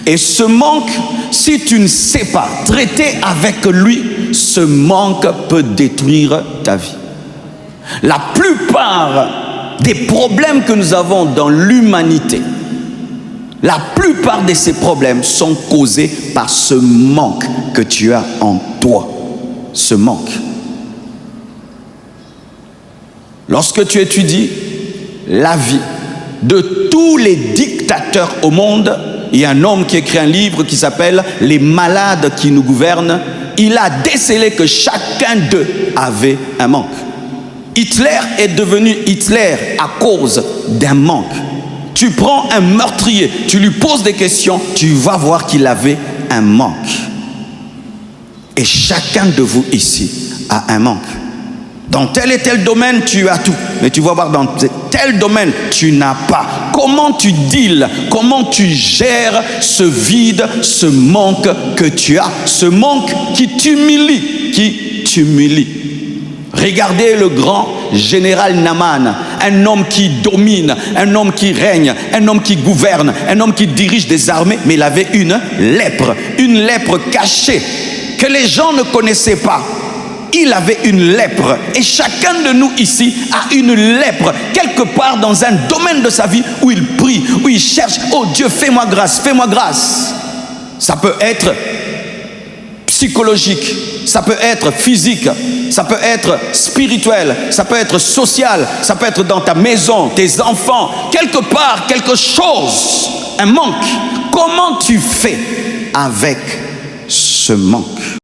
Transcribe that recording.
Et ce manque, si tu ne sais pas traiter avec lui, ce manque peut détruire ta vie. La plupart des problèmes que nous avons dans l'humanité, la plupart de ces problèmes sont causés par ce manque que tu as en toi. Ce manque. Lorsque tu étudies la vie de tous les dictateurs au monde, il y a un homme qui écrit un livre qui s'appelle « Les malades qui nous gouvernent ». Il a décelé que chacun d'eux avait un manque. Hitler est devenu Hitler à cause d'un manque. Tu prends un meurtrier, tu lui poses des questions, tu vas voir qu'il avait un manque. Et chacun de vous ici a un manque. Dans tel et tel domaine, tu as tout. Mais tu vas voir, dans tel domaine, tu n'as pas. Comment tu deals, comment tu gères ce vide, ce manque que tu as, ce manque qui t'humilie. Regardez le grand général Naaman, un homme qui domine, un homme qui règne, un homme qui gouverne, un homme qui dirige des armées, mais il avait une lèpre cachée que les gens ne connaissaient pas. Il avait une lèpre, et chacun de nous ici a une lèpre quelque part dans un domaine de sa vie où il prie, où il cherche, oh Dieu, fais-moi grâce, fais-moi grâce. Ça peut être psychologique, ça peut être physique, ça peut être spirituel, ça peut être social, ça peut être dans ta maison, tes enfants, quelque part, quelque chose, un manque. Comment tu fais avec ce manque?